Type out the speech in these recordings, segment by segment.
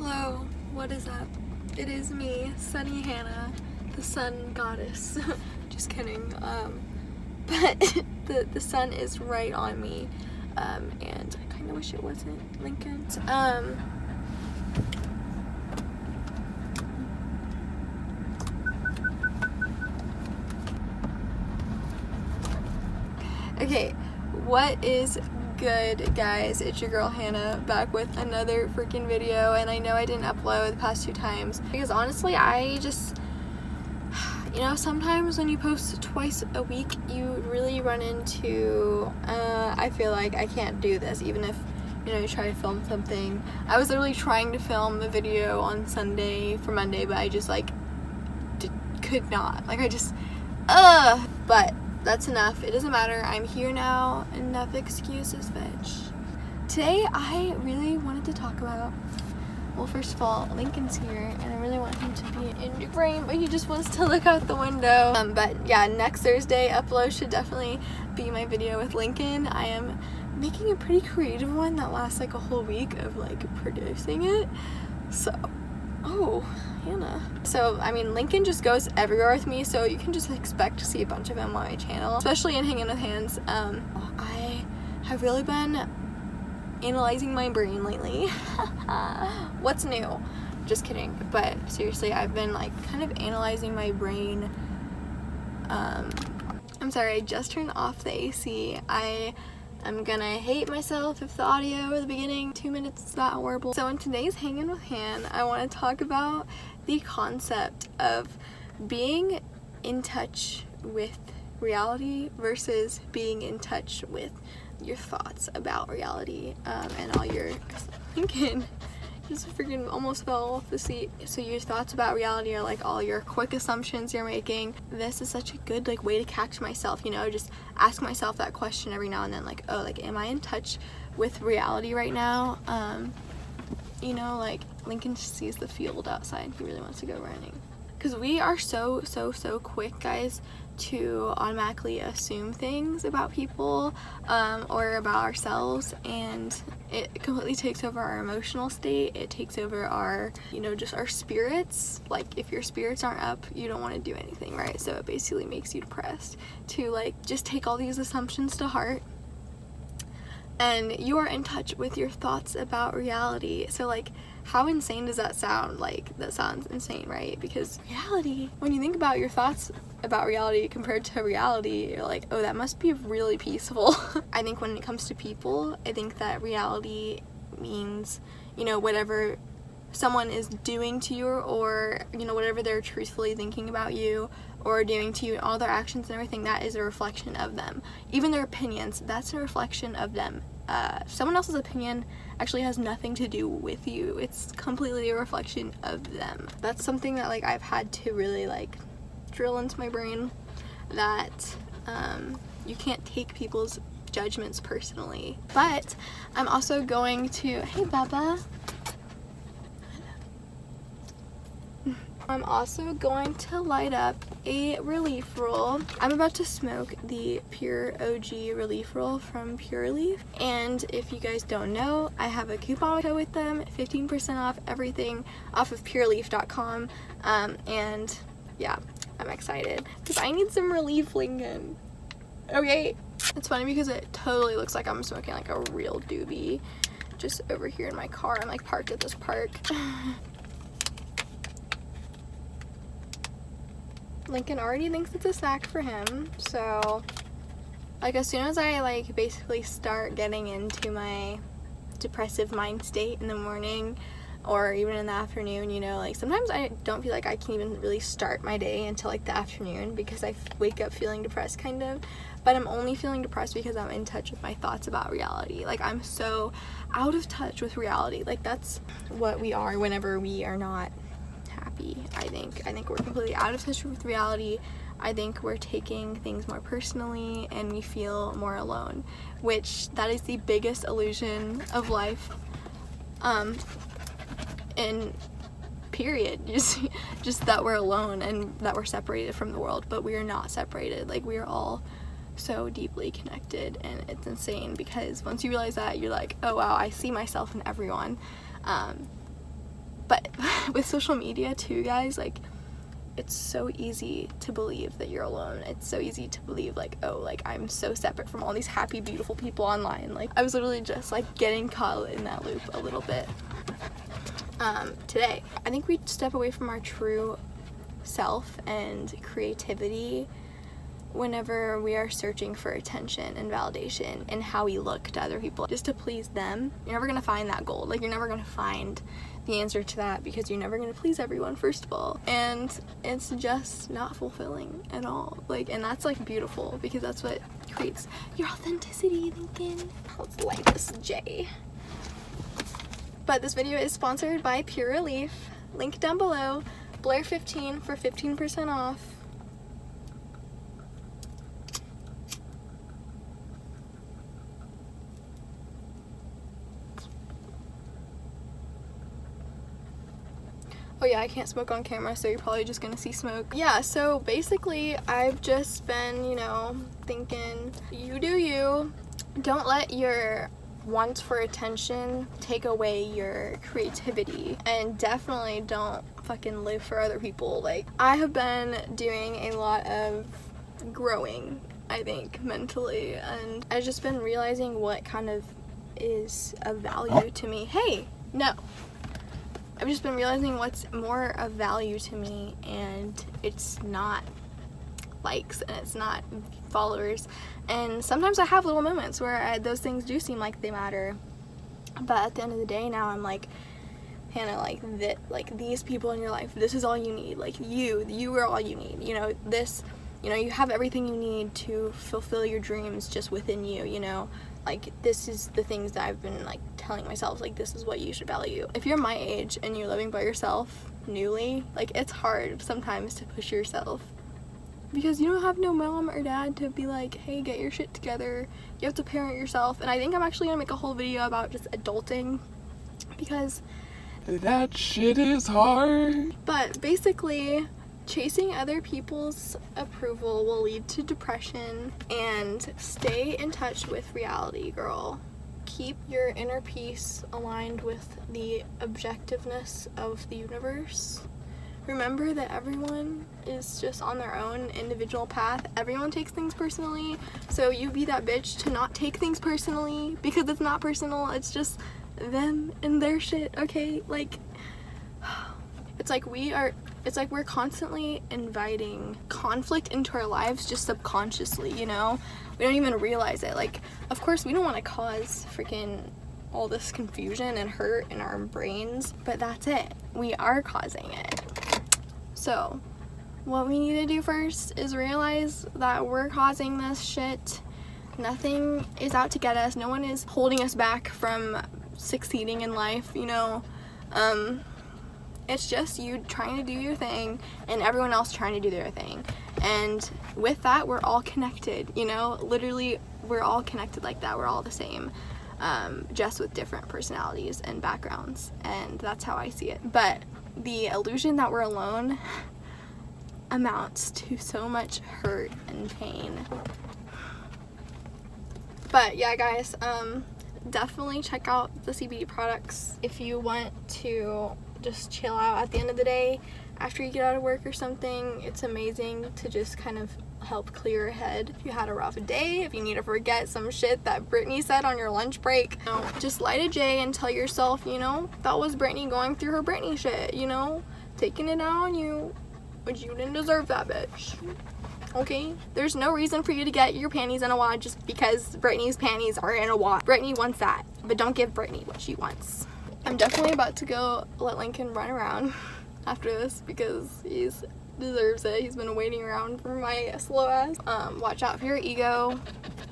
Hello, what is up? It is me, Sunny Hannah, the sun goddess. Just kidding. But the sun is right on me, and I kind of wish it wasn't Lincoln. Okay, what is good, guys? It's your girl Hannah back with another freaking video, and I know I didn't upload the past 2 times because honestly I just, you know, sometimes when you post twice a week you really run into I feel like I can't do this even if, you know, you try to film something. I was literally trying to film a video on Sunday for Monday, but I just like could not, like I just but that's enough. It doesn't matter. I'm here now. Enough excuses, bitch. Today, I really wanted to talk about, well, first of all, Lincoln's here, and I really want him to be in the frame, but he just wants to look out the window. But yeah, next Thursday upload should definitely be my video with Lincoln. I am making a pretty creative one that lasts like a whole week of like producing it. So, oh, Hannah. So, I mean, Lincoln just goes everywhere with me, so you can just expect to see a bunch of him on my channel, especially in Hanging with Hands. I have really been analyzing my brain lately. What's new? Just kidding. But seriously, I've been like kind of analyzing my brain. I'm sorry, I just turned off the AC. I'm gonna hate myself if the audio at the beginning 2 minutes is that horrible. So in today's Hanging with Han, I want to talk about the concept of being in touch with reality versus being in touch with your thoughts about reality, and all your Lincoln just freaking almost fell off the seat. So your thoughts about reality are like all your quick assumptions you're making. This is such a good like way to catch myself, you know, just ask myself that question every now and then, like, oh, like, am I in touch with reality right now? You know, like Lincoln sees the field outside, he really wants to go running. Because we are so quick, guys, to automatically assume things about people, or about ourselves, and it completely takes over our emotional state. It takes over our, you know, just our spirits. Like, if your spirits aren't up, you don't want to do anything, right? So it basically makes you depressed to like just take all these assumptions to heart, and you are in touch with your thoughts about reality. So like, how insane does that sound? Like, that sounds insane, right? Because reality, when you think about your thoughts about reality compared to reality, you're like, oh, that must be really peaceful. I think when it comes to people, I think that reality means, you know, whatever someone is doing to you, or, you know, whatever they're truthfully thinking about you or doing to you, all their actions and everything, that is a reflection of them. Even their opinions, that's a reflection of them. Someone else's opinion actually has nothing to do with you. It's completely a reflection of them. That's something that like I've had to really like drill into my brain, that you can't take people's judgments personally. But I'm also going to, hey Baba, I'm also going to light up a relief roll. I'm about to smoke the Pure OG relief roll from Pure Leaf, and if you guys don't know, I have a coupon code with them, 15% off everything off of pureleaf.com, and yeah, I'm excited because I need some relief, Lincoln. Okay, it's funny because it totally looks like I'm smoking like a real doobie just over here in my car. I'm like parked at this park. Lincoln already thinks it's a snack for him, so like as soon as I like basically start getting into my depressive mind state in the morning or even in the afternoon, you know, like sometimes I don't feel like I can even really start my day until like the afternoon because I wake up feeling depressed kind of, but I'm only feeling depressed because I'm in touch with my thoughts about reality. Like, I'm so out of touch with reality. Like, that's what we are whenever we are not happy. I think we're completely out of touch with reality. I think we're taking things more personally and we feel more alone, which that is the biggest illusion of life, and period. Just that we're alone and that we're separated from the world, but we are not separated. Like, we are all so deeply connected, and it's insane because once you realize that, you're like, oh wow, I see myself in everyone. But with social media too, guys, like, it's so easy to believe that you're alone. It's so easy to believe, like, oh, like, I'm so separate from all these happy, beautiful people online. Like, I was literally just, like, getting caught in that loop a little bit. Today, I think we step away from our true self and creativity whenever we are searching for attention and validation and how we look to other people just to please them. You're never gonna find that goal. Like, you're never gonna find the answer to that because you're never gonna please everyone, first of all, and it's just not fulfilling at all. Like, and that's like beautiful because that's what creates your authenticity, Lincoln. Let's light this J. But this video is sponsored by Pure Relief. Link down below. Blair 15 for 15% off. Oh yeah, I can't smoke on camera, so you're probably just gonna see smoke. Yeah, so basically I've just been, you know, thinking, you do you. Don't let your want for attention take away your creativity, and definitely don't fucking live for other people. Like, I have been doing a lot of growing, I think, mentally, and I've just been realizing what kind of is of value to me. Hey, no. I've just been realizing what's more of value to me, and it's not likes and it's not followers. And sometimes I have little moments where those things do seem like they matter, but at the end of the day now I'm like, Hannah, like these people in your life, this is all you need. Like, you are all you need. You know, this, you know, you have everything you need to fulfill your dreams just within you, you know. Like, this is the things that I've been, like, telling myself, like, this is what you should value. If you're my age and you're living by yourself newly, like, it's hard sometimes to push yourself because you don't have no mom or dad to be like, hey, get your shit together. You have to parent yourself. And I think I'm actually gonna make a whole video about just adulting because that shit is hard. But basically, chasing other people's approval will lead to depression, and stay in touch with reality, girl. Keep your inner peace aligned with the objectiveness of the universe. Remember that everyone is just on their own individual path. Everyone takes things personally, so you be that bitch to not take things personally, because it's not personal, it's just them and their shit, okay? Like, it's like we're constantly inviting conflict into our lives just subconsciously, you know? We don't even realize it. Like, of course, we don't want to cause freaking all this confusion and hurt in our brains, but that's it. We are causing it. So, what we need to do first is realize that we're causing this shit. Nothing is out to get us. No one is holding us back from succeeding in life, you know? It's just you trying to do your thing and everyone else trying to do their thing. And with that, we're all connected, you know? Literally, we're all connected like that. We're all the same, just with different personalities and backgrounds. And that's how I see it. But the illusion that we're alone amounts to so much hurt and pain. But yeah, guys, definitely check out the CBD products if you want to just chill out at the end of the day after you get out of work or something. It's amazing to just kind of help clear your head. If you had a rough day, if you need to forget some shit that Brittany said on your lunch break, you know, just light a J and tell yourself, you know, that was Brittany going through her Brittany shit, you know, taking it out on you, but you didn't deserve that, bitch. Okay? There's no reason for you to get your panties in a wad just because Brittany's panties are in a wad. Brittany wants that, but don't give Brittany what she wants. I'm definitely about to go let Lincoln run around after this because he deserves it. He's been waiting around for my slow ass. Watch out for your ego.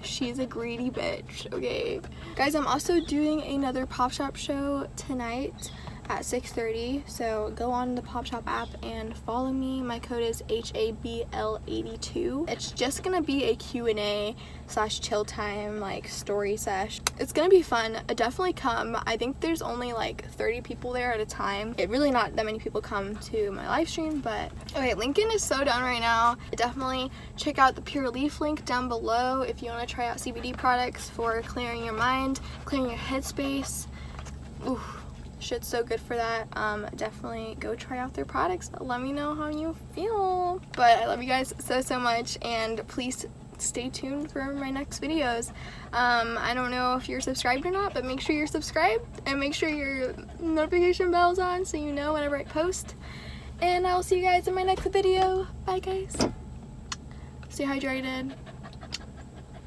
She's a greedy bitch, okay? Guys, I'm also doing another Pop Shop show tonight at 6:30, so go on the Pop Shop app and follow me. My code is HABL82. It's just gonna be a Q&A / chill time, like story sesh. It's gonna be fun. Definitely come. I think there's only like 30 people there at a time. It really not that many people come to my live stream, but okay, Lincoln is so done right now. Definitely check out the Pure Relief link down below if you want to try out CBD products for clearing your mind, clearing your headspace. Ooh. Shit's so good for that. Definitely go try out their products. Let me know how you feel. But I love you guys so much, and please stay tuned for my next videos. I don't know if you're subscribed or not, but make sure you're subscribed and make sure your notification bell's on so you know whenever I post. And I'll see you guys in my next video. Bye guys. Stay hydrated.